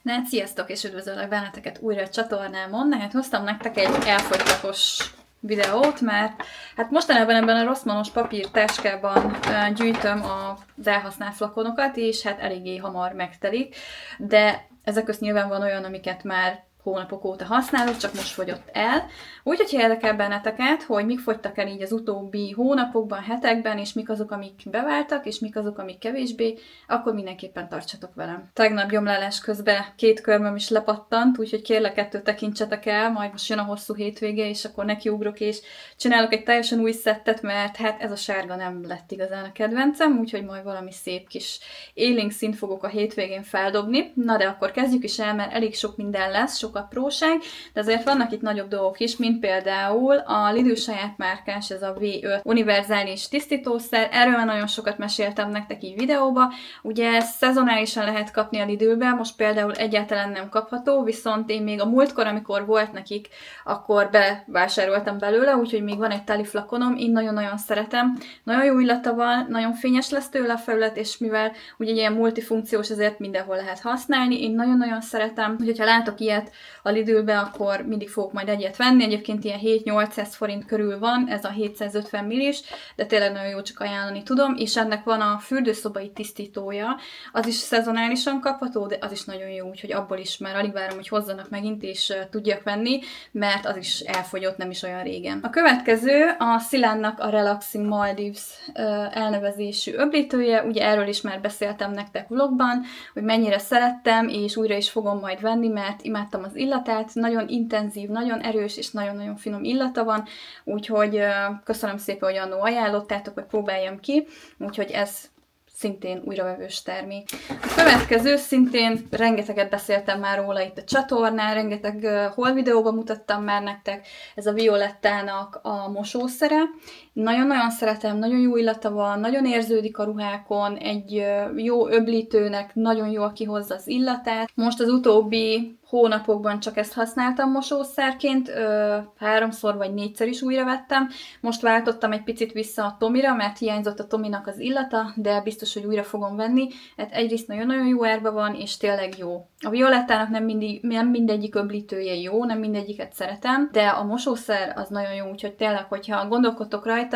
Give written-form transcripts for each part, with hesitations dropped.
Na, sziasztok, és üdvözöllek benneteket újra a csatornámon. Hát hoztam nektek egy elfogytakos videót, mert hát mostanában ebben a rosszmanos papírtáskában gyűjtöm az elhasznált flakonokat, és hát eléggé hamar megtelik, de ezek közt nyilván van olyan, amiket már hónapok óta használok, csak most fogyott el. Úgyhogy érdekel benneteket, hogy mik fogytak el így az utóbbi hónapokban, hetekben, és mik azok, amik beváltak, és mik azok, amik kevésbé, akkor mindenképpen tartsatok velem. Tegnap gyomlálás közben 2 körmöm is lepattant, úgyhogy kérlek, ettől tekintsetek el, majd most jön a hosszú hétvége, és akkor nekiugrok, és csinálok egy teljesen új szettet, mert hát ez a sárga nem lett igazán a kedvencem, úgyhogy majd valami szép kis élénk színt fogok a hétvégén feldobni. Na de akkor kezdjük is el, mert elég sok minden lesz, sok apróság, de azért vannak itt nagyobb dolgok is, mint például a Lidl saját márkás, ez a V5 univerzális tisztítószer. Erről már nagyon sokat meséltem nektek így videóba. Ugye szezonálisan lehet kapni a Lidlben, most például egyáltalán nem kapható, viszont én még a múltkor, amikor volt nekik, akkor bevásároltam belőle, úgyhogy még van egy teli flakonom, én nagyon-nagyon szeretem. Nagyon jó illata van, nagyon fényes lesz tőle a felület, és mivel ugye ilyen multifunkciós, ezért mindenhol lehet használni. Én nagyon-nagyon szeretem, úgyhogy ha látok ilyet a Lidlbe, akkor mindig fogok majd egyet venni. Egyébként ilyen 7-800 forint körül van, ez a 750 millis, de tényleg nagyon jó, csak ajánlani tudom, és ennek van a fürdőszobai tisztítója, az is szezonálisan kapható, de az is nagyon jó, úgyhogy abból is már alig várom, hogy hozzanak megint, és tudjak venni, mert az is elfogyott nem is olyan régen. A következő a Silánnak a Relaxing Maldives elnevezésű öblítője, ugye erről is már beszéltem nektek vlogban, hogy mennyire szerettem, és újra is fogom majd venni, mert imádtam az illatát, nagyon intenzív, nagyon erős és nagyon-nagyon finom illata van, úgyhogy köszönöm szépen, hogy annó ajánlottátok, hogy próbáljam ki, úgyhogy ez szintén újravevős termék. A következő, szintén rengeteget beszéltem már róla itt a csatornán, rengeteg haul videóban mutattam már nektek, ez a Violettának a mosószere. Nagyon-nagyon szeretem, nagyon jó illata van, nagyon érződik a ruhákon, egy jó öblítőnek nagyon jó, aki hozza az illatát. Most az utóbbi hónapokban csak ezt használtam mosószerként, 3-szor vagy 4-szer is újra vettem. Most váltottam egy picit vissza a Tomira, mert hiányzott a Tominak az illata, de biztos, hogy újra fogom venni. Hát egyrészt nagyon-nagyon jó árba van, és tényleg jó. A Violettának nem mindegyik öblítője jó, nem mindegyiket szeretem, de a mosószer az nagyon jó, úgyhogy tényleg, hogyha gondolkodtok rajta,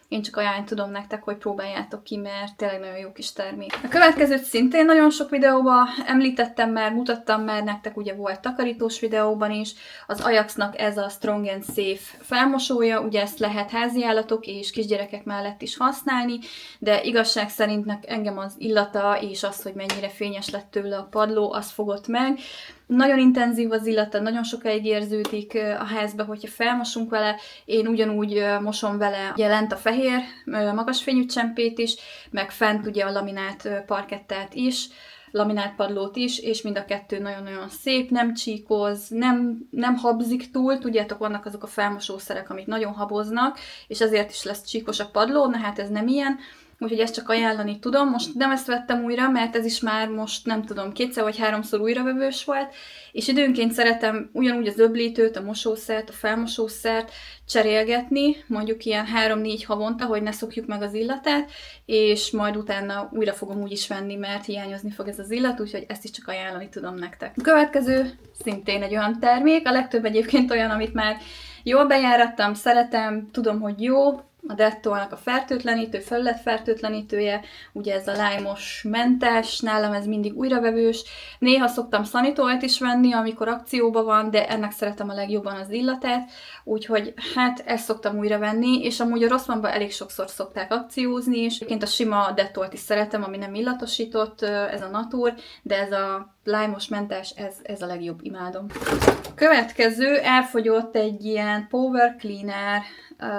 én csak ajánlani tudom nektek, hogy próbáljátok ki, mert tényleg nagyon jó kis termék. A következőt szintén nagyon sok videóban említettem már, mutattam már nektek, ugye volt takarítós videóban is, az Ajaxnak ez a Strong and Safe felmosója, ugye ezt lehet háziállatok és kisgyerekek mellett is használni, de igazság szerint engem az illata és az, hogy mennyire fényes lett tőle a padló, az fogott meg. Nagyon intenzív az illata, nagyon sokáig érződik a házba, hogyha felmosunk vele. Én ugyanúgy mosom vele ugye lent a fehér, magasfényű csempét is, meg fent ugye a laminált parkettát is, laminált padlót is, és mind a kettő nagyon-nagyon szép, nem csíkoz, nem habzik túl, tudjátok, vannak azok a felmosószerek, amik nagyon haboznak, és ezért is lesz csíkos a padló, na hát ez nem ilyen. Úgyhogy ezt csak ajánlani tudom. Most nem ezt vettem újra, mert ez is már most nem tudom, 2-szer vagy 3-szor újravevős volt, és időnként szeretem ugyanúgy az öblítőt, a mosószert, a felmosószert cserélgetni, mondjuk ilyen 3-4 havonta, hogy ne szokjuk meg az illatát, és majd utána újra fogom úgy is venni, mert hiányozni fog ez az illat, úgyhogy ezt is csak ajánlani tudom nektek. A következő szintén egy olyan termék, a legtöbb egyébként olyan, amit már jól bejárattam, szeretem, tudom, hogy jó, a Dettolnak a fertőtlenítő, felületfertőtlenítője, ugye ez a lájmos mentes, nálam ez mindig újravevős. Néha szoktam szanitolt is venni, amikor akcióban van, de ennek szeretem a legjobban az illatát, úgyhogy hát ezt szoktam újra venni, és amúgy a Rossmannban elég sokszor szokták akciózni is. Egyébként a sima Dettolt is szeretem, ami nem illatosított, ez a Natur, de ez a lájmos mentes, ez a legjobb, imádom. Következő, elfogyott egy ilyen Power Cleaner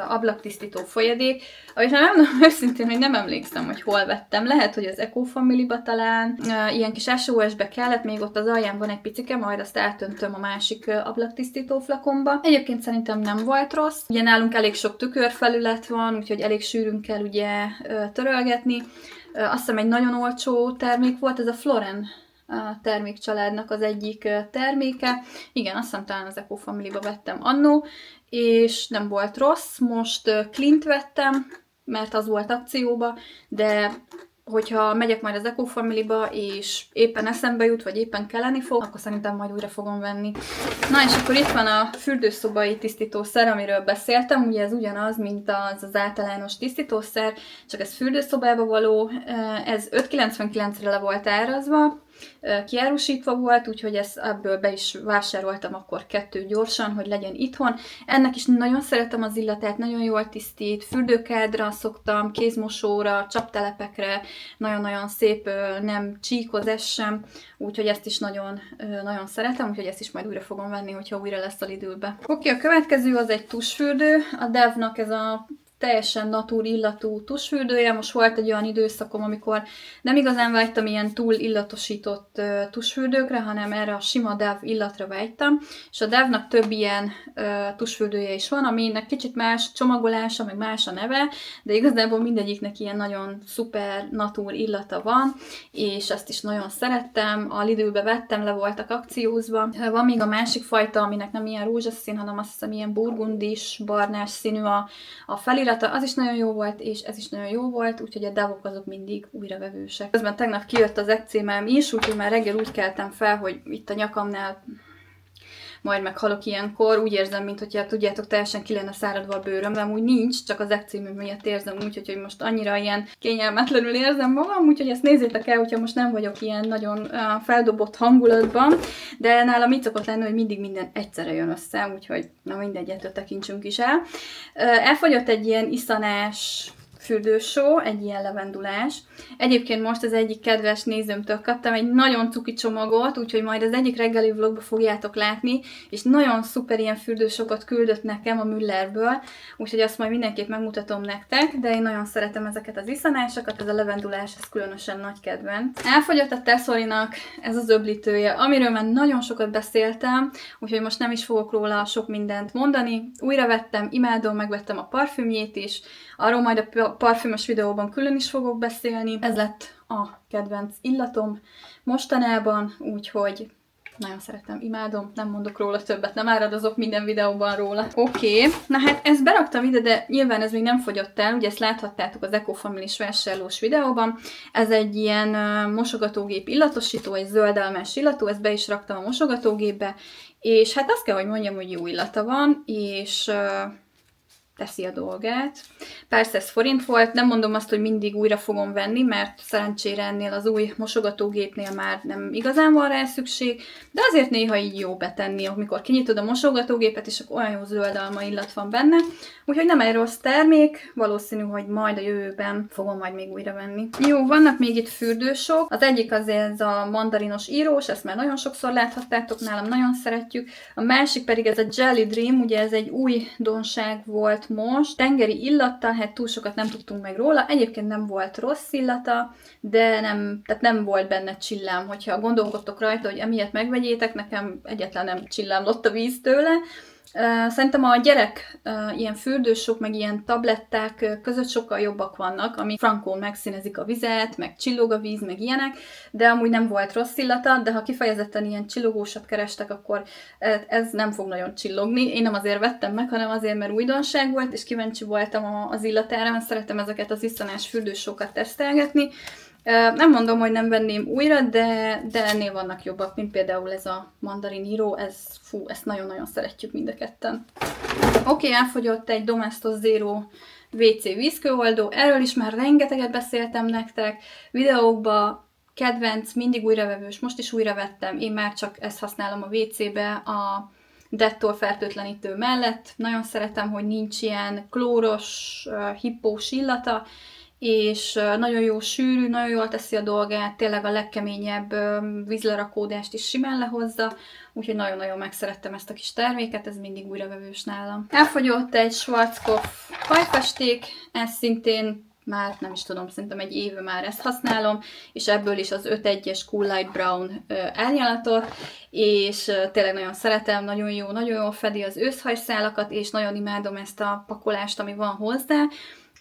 ablaktisztító folyadék, amit nem mondom őszintén, hogy nem emlékszem, hogy hol vettem. Lehet, hogy az Eco Family-ba talán ilyen kis SOS-be kellett, még ott az alján van egy picike, majd azt átöntöm a másik ablaktisztító flakonba. Egyébként szerintem nem volt rossz. Ugye nálunk elég sok tükörfelület van, úgyhogy elég sűrűn kell ugye törölgetni. Azt hiszem egy nagyon olcsó termék volt, ez a Floren termékcsaládnak az egyik terméke. Igen, azt hiszem talán az Eco Family-ba vettem annó, és nem volt rossz. Most Clint vettem, mert az volt akcióba, de hogyha megyek majd az Eco Family-ba, és éppen eszembe jut, vagy éppen kelleni fog, akkor szerintem majd újra fogom venni. Na és akkor itt van a fürdőszobai tisztítószer, amiről beszéltem, ugye ez ugyanaz, mint az általános tisztítószer, csak ez fürdőszobába való, ez 5,99-re le volt árazva, kiárusítva volt, úgyhogy ebből be is vásároltam akkor 2 gyorsan, hogy legyen itthon. Ennek is nagyon szeretem az illatát, nagyon jól tisztít, fürdőkádra szoktam, kézmosóra, csaptelepekre, nagyon-nagyon szép, nem csíkoz ez sem, úgyhogy ezt is nagyon, nagyon szeretem, úgyhogy ezt is majd újra fogom venni, hogyha újra lesz a Lidlbe. Oké, a következő az egy tusfürdő, a Dove-nak ez a teljesen natúr illatú tusfürdője. Most volt egy olyan időszakom, amikor nem igazán vágytam ilyen túl illatosított tusfürdőkre, hanem erre a sima Dove illatra vágytam, és a Dove-nak több ilyen tusfürdője is van, aminek kicsit más csomagolása, meg más a neve, de igazából mindegyiknek ilyen nagyon szuper natúr illata van, és ezt is nagyon szerettem. A Lidlbe vettem, le voltak akciózva. Van még a másik fajta, aminek nem ilyen rózsaszín, hanem azt hiszem ilyen burgundis, barnás színű a felirat, az is nagyon jó volt, és ez is nagyon jó volt, úgyhogy a Dove-ok azok mindig újravevősek. Közben tegnap kijött az ekcémám is, úgyhogy már reggel úgy keltem fel, hogy itt a nyakamnál majd meghalok ilyenkor, úgy érzem, mint hogyha tudjátok, teljesen ki lenne száradva a bőröm, de amúgy nincs, csak az ekcémem miatt érzem úgy, hogy most annyira ilyen kényelmetlenül érzem magam, úgyhogy ezt nézzétek el, hogyha most nem vagyok ilyen nagyon feldobott hangulatban, de nálam így szokott lenni, hogy mindig minden egyszerre jön össze, úgyhogy na mindegy, ettől tekintsünk is el. Elfogyott egy ilyen iszanás fürdősó, egy ilyen levendulás. Egyébként most az egyik kedves nézőmtől kaptam egy nagyon cuki csomagot, úgyhogy majd az egyik reggeli vlogba fogjátok látni, és nagyon szuper ilyen fürdősokat küldött nekem a Müllerből, úgyhogy azt majd mindenképp megmutatom nektek, de én nagyon szeretem ezeket az iszanásokat, ez a levendulás, ez különösen nagy kedvenc. Elfogyott a Tessorinak ez az öblítője, amiről már nagyon sokat beszéltem, úgyhogy most nem is fogok róla sok mindent mondani. Újra vettem, imádom, megvettem a parfümjét is, arról majd a parfümös videóban külön is fogok beszélni. Ez lett a kedvenc illatom mostanában, úgyhogy nagyon szeretem, imádom, nem mondok róla többet, nem áradozok minden videóban róla. Oké, na hát ezt beraktam ide, de nyilván ez még nem fogyott el, ugye ezt láthattátok az Eco Family-s vásárlós videóban. Ez egy ilyen mosogatógép illatosító, egy zöldalmás illatú, ezt be is raktam a mosogatógépbe, és hát azt kell, hogy mondjam, hogy jó illata van, és teszi a dolgát. Pár száz forint volt, nem mondom azt, hogy mindig újra fogom venni, mert szerencsére ennél az új mosogatógépnél már nem igazán van rá szükség, de azért néha így jó betenni, amikor kinyitod a mosogatógépet, és akkor olyan jó zöldalma illat van benne, úgyhogy nem egy rossz termék, valószínű, hogy majd a jövőben fogom majd még újra venni. Jó, vannak még itt fürdősok, az egyik az ez a mandarinos írós, ezt már nagyon sokszor láthattátok, nálam nagyon szeretjük, a másik pedig ez a Jelly Dream, ugye ez egy új donság volt most, tengeri illattal, hát túl sokat nem tudtunk meg róla, egyébként nem volt rossz illata, de nem volt benne csillám, hogyha gondolkodtok rajta, hogy emiatt megvegyétek, nekem egyetlen nem csillámlott a víz tőle. Szerintem a gyerek ilyen fürdősok, meg ilyen tabletták között sokkal jobbak vannak, ami frankón megszínezik a vizet, meg csillog a víz, meg ilyenek, de amúgy nem volt rossz illata, de ha kifejezetten ilyen csillogósat kerestek, akkor ez nem fog nagyon csillogni. Én nem azért vettem meg, hanem azért, mert újdonság volt, és kíváncsi voltam az illatára, mert szeretem ezeket az iszanás fürdősókat tesztelgetni. Nem mondom, hogy nem venném újra, de ennél vannak jobbak, mint például ez a Mandarin Hero, ezt nagyon-nagyon szeretjük mind a ketten. Oké, elfogyott egy Domestos Zero WC vízkőoldó, erről is már rengeteget beszéltem nektek, videókban kedvenc, mindig újravevős, most is újra vettem, én már csak ezt használom a WC-be, a Dettol fertőtlenítő mellett, nagyon szeretem, hogy nincs ilyen klóros, hippós illata, és nagyon jó sűrű, nagyon jól teszi a dolgát, tényleg a legkeményebb vízlerakódást is simán lehozza, úgyhogy nagyon-nagyon megszerettem ezt a kis terméket, ez mindig újravevős nálam. Elfogyott egy Schwarzkopf hajfesték, ez szintén már nem is tudom, szerintem egy éve már ezt használom, és ebből is az 5.1-es Cool Light Brown árnyalatot, és tényleg nagyon szeretem, nagyon jól fedi az őszhajszálakat, és nagyon imádom ezt a pakolást, ami van hozzá,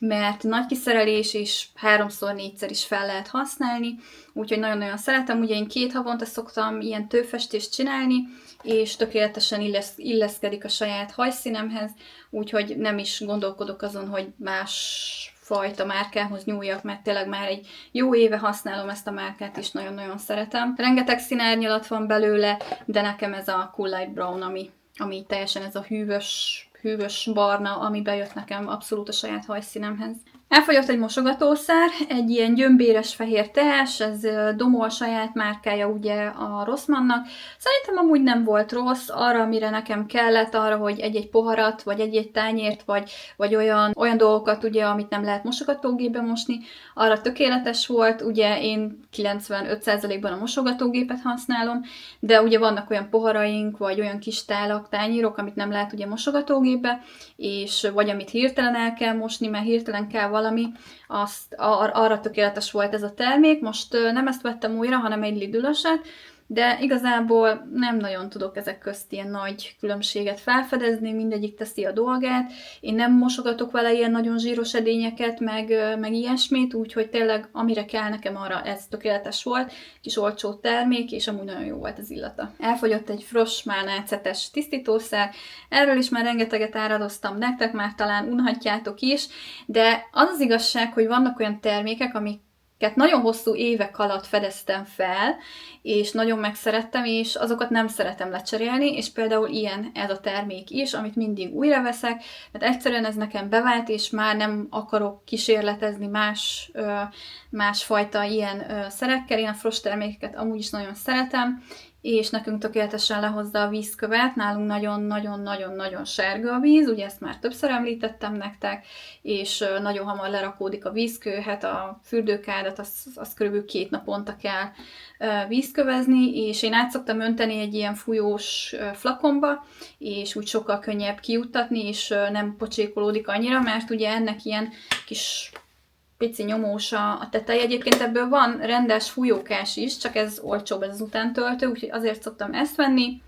mert nagy kiszerelés, és 3-4-szer is fel lehet használni, úgyhogy nagyon-nagyon szeretem. Ugye én 2 havonta szoktam ilyen tőfestést csinálni, és tökéletesen illeszkedik a saját hajszínemhez, úgyhogy nem is gondolkodok azon, hogy más fajta márkához nyúljak, mert tényleg már egy jó éve használom ezt a márkát, és nagyon-nagyon szeretem. Rengeteg színárnyalat van belőle, de nekem ez a Cool Light Brown, ami teljesen ez a hűvös barna, ami bejött nekem abszolút a saját hajszínemhez. Elfogyott egy mosogatószer, egy ilyen gyömbéres fehér teás, ez Domol saját márkája ugye a Rossmannnak. Szerintem amúgy nem volt rossz, arra, amire nekem kellett, arra, hogy egy-egy poharat, vagy egy-egy tányért, vagy olyan dolgokat, ugye, amit nem lehet mosogatógépben mosni, arra tökéletes volt. Ugye én 95%-ban a mosogatógépet használom, de ugye vannak olyan poharaink, vagy olyan kis tálak, tányérok, amit nem lehet ugye mosogatógépbe, és vagy amit hirtelen el kell mosni, mert hirtelen kell valami, arra tökéletes volt ez a termék. Most nem ezt vettem újra, hanem egy Lidl-öset, de igazából nem nagyon tudok ezek közt ilyen nagy különbséget felfedezni, mindegyik teszi a dolgát. Én nem mosogatok vele ilyen nagyon zsíros edényeket, meg ilyesmit, úgyhogy tényleg amire kell nekem, arra ez tökéletes volt. Kis olcsó termék, és amúgy nagyon jó volt az illata. Elfogyott egy Frossmannál cetes tisztítószer, erről is már rengeteget áradoztam nektek, már talán unhatjátok is, de az igazság, hogy vannak olyan termékek, amiket nagyon hosszú évek alatt fedeztem fel, és nagyon megszerettem, és azokat nem szeretem lecserélni, és például ilyen ez a termék is, amit mindig újra veszek, mert egyszerűen ez nekem bevált, és már nem akarok kísérletezni másfajta ilyen szerekkel. Én a Frost termékeket amúgy is nagyon szeretem, és nekünk tökéletesen lehozza a vízkövet, nálunk nagyon-nagyon-nagyon-nagyon sárga a víz, ugye ezt már többször említettem nektek, és nagyon hamar lerakódik a vízkő, hát a fürdőkádat az kb. 2 naponta kell vízkövezni, és én át szoktam önteni egy ilyen fújós flakonba, és úgy sokkal könnyebb kijuttatni, és nem pocsékolódik annyira, mert ugye ennek ilyen kis pici nyomós a teteje. Egyébként ebből van rendes fújókás is, csak ez olcsóbb, ez az utántöltő, úgyhogy azért szoktam ezt venni.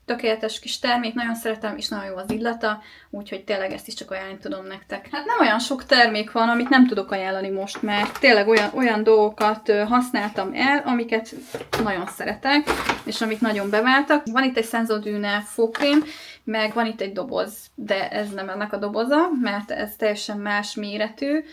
Tökéletes kis termék, nagyon szeretem, és nagyon jó az illata, úgyhogy tényleg ezt is csak ajánlani tudom nektek. Hát nem olyan sok termék van, amit nem tudok ajánlani most, mert tényleg olyan dolgokat használtam el, amiket nagyon szeretek, és amik nagyon beváltak. Van itt egy Sensodyne fogkrém, meg van itt egy doboz, de ez nem ennek a doboza, mert ez teljesen más méretű.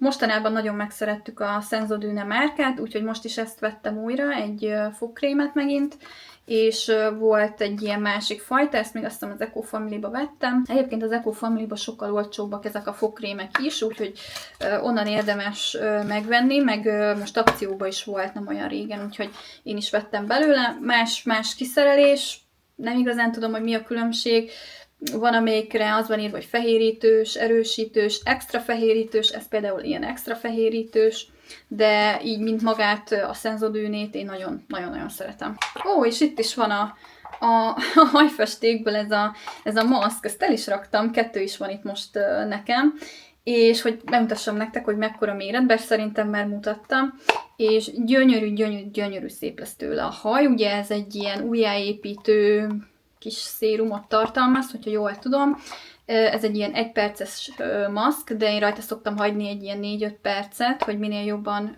Mostanában nagyon megszerettük a Sensodyne márkát, úgyhogy most is ezt vettem újra, egy fogkrémet megint, és volt egy ilyen másik fajta, ezt még azt hiszem az Eco Family-ba vettem. Egyébként az Eco Family-ba sokkal olcsóbbak ezek a fogkrémek is, úgyhogy onnan érdemes megvenni, meg most akcióban is volt nem olyan régen, úgyhogy én is vettem belőle. Más kiszerelés, nem igazán tudom, hogy mi a különbség. Van, amelyikre az van írva, hogy fehérítős, erősítős, extra fehérítős, ez például ilyen extra fehérítős, de így, mint magát a Sensodyne-t én nagyon-nagyon szeretem. Ó, és itt is van a hajfestékből ez a maszk, ezt el is raktam, 2 is van itt most nekem, és hogy bemutassam nektek, hogy mekkora méretben, szerintem már mutattam, és gyönyörű szép lesz tőle a haj, ugye ez egy ilyen újjáépítő kis szérumot tartalmaz, hogyha jól tudom. Ez egy ilyen 1 perces maszk, de én rajta szoktam hagyni egy ilyen 4-5 percet, hogy minél jobban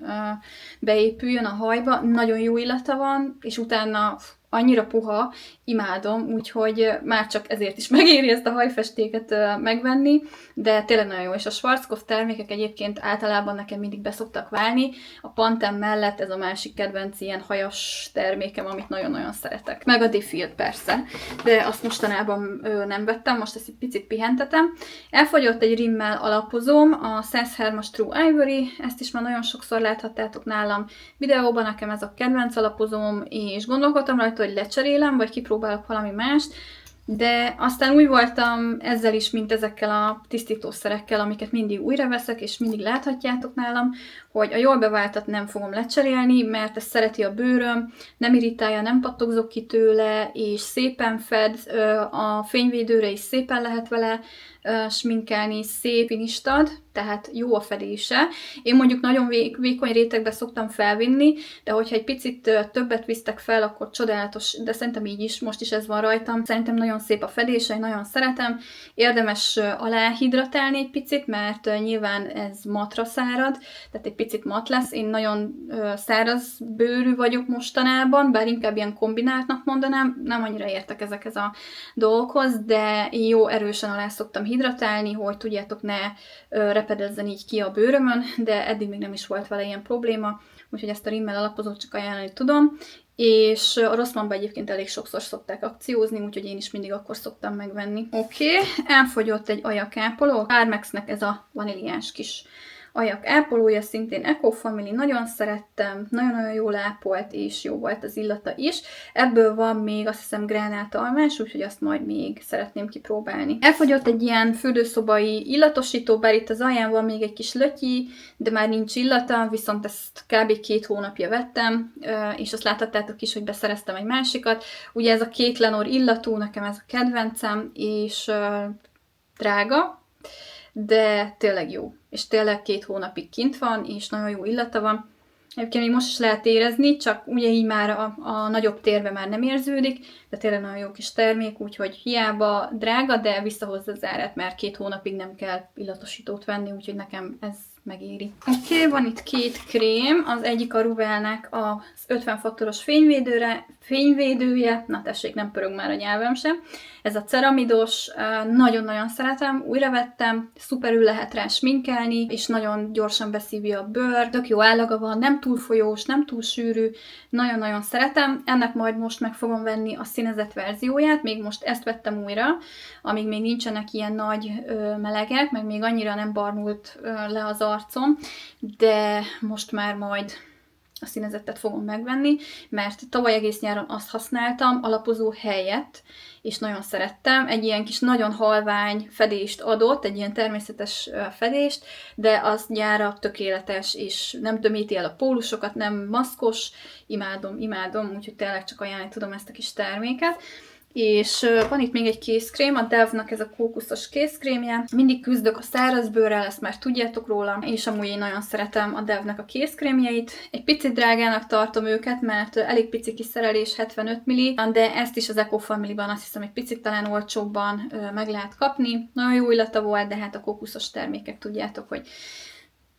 beépüljön a hajba. Nagyon jó illata van, és utána annyira puha, imádom, úgyhogy már csak ezért is megéri ezt a hajfestéket megvenni, de tényleg nagyon jó, és a Schwarzkopf termékek egyébként általában nekem mindig beszoktak válni. A Pantene mellett ez a másik kedvenc ilyen hajas termékem, amit nagyon-nagyon szeretek. Meg a Defil persze, de azt mostanában nem vettem, most ezt egy picit pihentetem. Elfogyott egy Rimmel alapozóm, a 103-as True Ivory, ezt is már nagyon sokszor láthattátok nálam videóban, nekem ez a kedvenc alapozóm, és gondolkodtam rajta, hogy lecserélem, vagy kipróbálok valami mást, de aztán úgy voltam ezzel is, mint ezekkel a tisztítószerekkel, amiket mindig újra veszek, és mindig láthatjátok nálam, hogy a jól beváltat nem fogom lecserélni, mert ezt szereti a bőröm, nem irritálja, nem pattogzok ki tőle, és szépen fed, a fényvédőre is szépen lehet vele sminkelni, szép instad, tehát jó a fedése. Én mondjuk nagyon vékony rétegbe szoktam felvinni, de hogyha egy picit többet visztek fel, akkor csodálatos, de szerintem így is, most is ez van rajtam. Szerintem nagyon szép a fedése, én nagyon szeretem. Érdemes aláhidratálni egy picit, mert nyilván ez matra szárad, tehát egy picit mat lesz. Én nagyon száraz bőrű vagyok mostanában, bár inkább ilyen kombináltnak mondanám, nem annyira értek ezekhez a dolgokhoz, de én jó erősen alá szoktam hidratálni, hogy tudjátok, ne repedezzen így ki a bőrömön, de eddig még nem is volt vele ilyen probléma, úgyhogy ezt a rimmel alapozót csak ajánlani tudom. És a Rossmannban egyébként elég sokszor szokták akciózni, úgyhogy én is mindig akkor szoktam megvenni. Oké, elfogyott egy ajakápoló, Carmexnek ez a vaníliás kis ajak ápolója, szintén Eco Family, nagyon szerettem, nagyon-nagyon jól ápolt, és jó volt az illata is. Ebből van még azt hiszem gránátalmás, úgyhogy azt majd még szeretném kipróbálni. Elfogyott egy ilyen fürdőszobai illatosító, bár itt az alján van még egy kis lötyi, de már nincs illata, viszont ezt kb. 2 hónapja vettem, és azt láthattátok is, hogy beszereztem egy másikat. Ugye ez a kék Lenor illatú, nekem ez a kedvencem, és drága, de tényleg jó. És tényleg 2 hónapig kint van, és nagyon jó illata van. Egyébként még most is lehet érezni, csak ugye így már a nagyobb térben már nem érződik, de tényleg nagyon jó kis termék, úgyhogy hiába drága, de visszahozza az árát, mert 2 hónapig nem kell illatosítót venni, úgyhogy nekem ez megéri. Oké, van itt 2 krém, az egyik a Ruvelnek az 50 faktoros fényvédője, na tessék, nem pörög már a nyelvem sem. Ez a ceramidos, nagyon-nagyon szeretem, újra vettem, szuperül lehet rá sminkelni, és nagyon gyorsan beszívja a bőr, tök jó állaga van, nem túl folyós, nem túl sűrű, nagyon-nagyon szeretem. Ennek majd most meg fogom venni a színezett verzióját, még most ezt vettem újra, amíg még nincsenek ilyen nagy melegek, meg még annyira nem barnult le az arcom, de most már majd a színezettet fogom megvenni, mert tavaly egész nyáron azt használtam alapozó helyett, és nagyon szerettem. Egy ilyen kis nagyon halvány fedést adott, egy ilyen természetes fedést, de az nyára tökéletes, és nem tömíti el a pólusokat, nem maszkos, imádom, úgyhogy tényleg csak ajánlani tudom ezt a kis terméket. És van itt még egy kézkrém, a Dove-nak ez a kókuszos kézkrémje. Mindig küzdök a szárazbőrrel, ezt már tudjátok róla, és amúgy én nagyon szeretem a Dove-nak a kézkrémjeit. Egy picit drágának tartom őket, mert elég pici kiszerelés, 75 ml, de ezt is az Eco Family-ban azt hiszem egy picit talán olcsóbban meg lehet kapni. Nagyon jó illata volt, de hát a kókuszos termékek tudjátok, hogy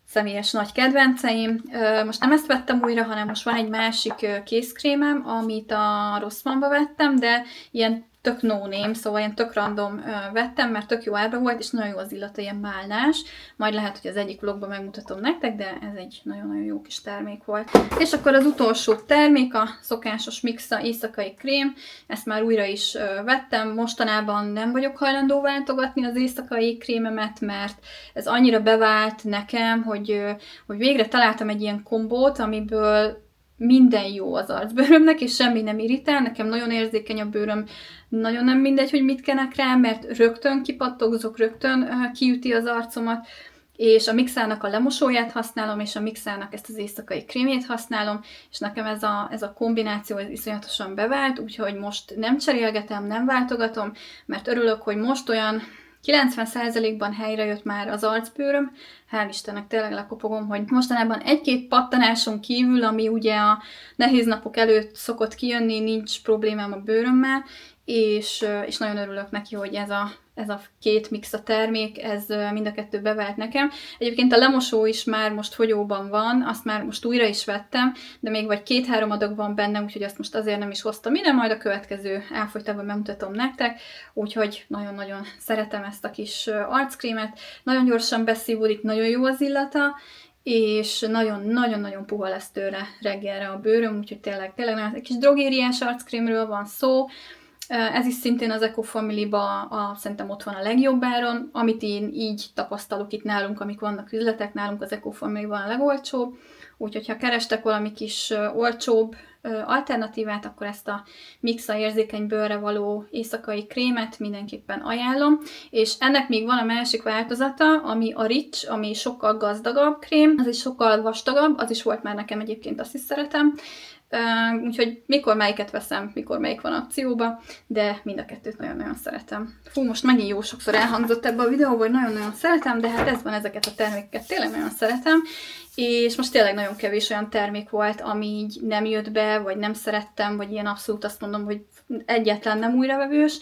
személyes nagy kedvenceim. Most nem ezt vettem újra, hanem most van egy másik kézkrémem, amit a Rossmannba vettem, de ilyen tök no name, szóval ilyen tök random vettem, mert tök jó árba volt, és nagyon jó az illata, ilyen málnás. Majd lehet, hogy az egyik vlogban megmutatom nektek, de ez egy nagyon-nagyon jó kis termék volt. És akkor az utolsó termék, a szokásos Mixa éjszakai krém. Ezt már újra is vettem. Mostanában nem vagyok hajlandó váltogatni az éjszakai krémemet, mert ez annyira bevált nekem, hogy végre találtam egy ilyen kombót, amiből minden jó az arcbőrömnek, és semmi nem irritál. Nekem nagyon érzékeny a bőröm, nagyon nem mindegy, hogy mit kenek rá, mert rögtön kipattogzok, rögtön kiüti az arcomat, és a Mixának a lemosóját használom, és a Mixának ezt az éjszakai krémjét használom, és nekem ez a kombináció iszonyatosan bevált, úgyhogy most nem cserélgetem, nem váltogatom, mert örülök, hogy most olyan 90%-ban helyre jött már az arcbőröm. Hál' Istennek tényleg lekopogom, hogy mostanában egy-két pattanáson kívül, ami ugye a nehéz napok előtt szokott kijönni, nincs problémám a bőrömmel, és nagyon örülök neki, hogy ez a 2 Mixa termék, ez mind a 2 bevált nekem. Egyébként a lemosó is már most fogyóban van, azt már most újra is vettem, de még vagy 2-3 adag van benne, úgyhogy azt most azért nem is hoztam ide, majd a következő elfogytában megmutatom nektek, úgyhogy nagyon-nagyon szeretem ezt a kis arckrémet, nagyon gyorsan beszívódik, nagyon jó az illata, és nagyon-nagyon puha lesz tőle reggelre a bőröm, úgyhogy tényleg nagyon, egy kis drogériás arckrémről van szó. Ez is szintén az Eco Family-ba szerintem ott van a legjobb áron, amit én így tapasztalok itt nálunk, amik vannak üzletek, nálunk az Eco Family-ban a legolcsóbb. Úgyhogy ha kerestek valami kis olcsóbb alternatívát, akkor ezt a Mixa érzékeny bőrre való éjszakai krémet mindenképpen ajánlom. És ennek még van a másik változata, ami a Rich, ami sokkal gazdagabb krém, az is sokkal vastagabb, az is volt már nekem egyébként, azt is szeretem. Úgyhogy mikor melyiket veszem, mikor melyik van akcióba, de mind a 2-t nagyon-nagyon szeretem. Fú, most megint jó sokszor elhangzott ebbe a videóba, hogy nagyon-nagyon szeretem, de hát ez van, ezeket a termékeket tényleg nagyon szeretem, és most tényleg nagyon kevés olyan termék volt, ami így nem jött be, vagy nem szerettem, vagy ilyen abszolút azt mondom, hogy egyáltalán nem újravevős,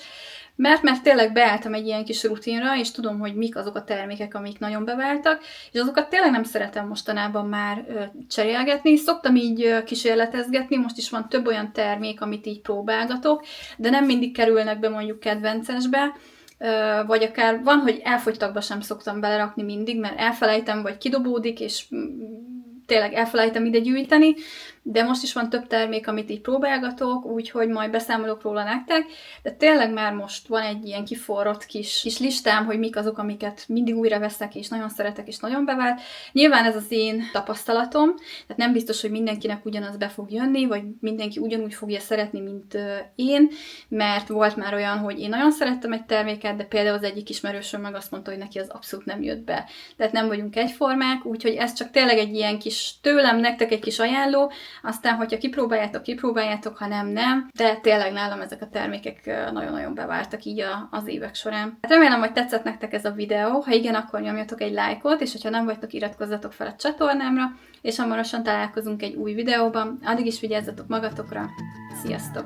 mert tényleg beálltam egy ilyen kis rutinra, és tudom, hogy mik azok a termékek, amik nagyon beváltak, és azokat tényleg nem szeretem mostanában már cserélgetni. Szoktam így kísérletezgetni, most is van több olyan termék, amit így próbálgatok, de nem mindig kerülnek be mondjuk kedvencesbe, vagy akár van, hogy elfogytakba sem szoktam belerakni mindig, mert elfelejtem, vagy kidobódik, és tényleg elfelejtem ide gyűjteni, de most is van több termék, amit így próbálgatok, úgyhogy majd beszámolok róla nektek, de tényleg már most van egy ilyen kiforrott kis listám, hogy mik azok, amiket mindig újra veszek, és nagyon szeretek, és nagyon bevált. Nyilván ez az én tapasztalatom, tehát nem biztos, hogy mindenkinek ugyanaz be fog jönni, vagy mindenki ugyanúgy fogja szeretni, mint én, mert volt már olyan, hogy én nagyon szerettem egy terméket, de például az egyik ismerősöm meg azt mondta, hogy neki az abszolút nem jött be. Tehát nem vagyunk egyformák, úgyhogy ez csak tényleg egy ilyen kis tőlem, nektek egy kis ajánló, aztán, hogyha kipróbáljátok, ha nem, de tényleg nálam ezek a termékek nagyon-nagyon beváltak így az évek során. Hát remélem, hogy tetszett nektek ez a videó, ha igen, akkor nyomjatok egy lájkot, és hogyha nem vagytok, iratkozzatok fel a csatornámra, és hamarosan találkozunk egy új videóban. Addig is vigyázzatok magatokra, sziasztok!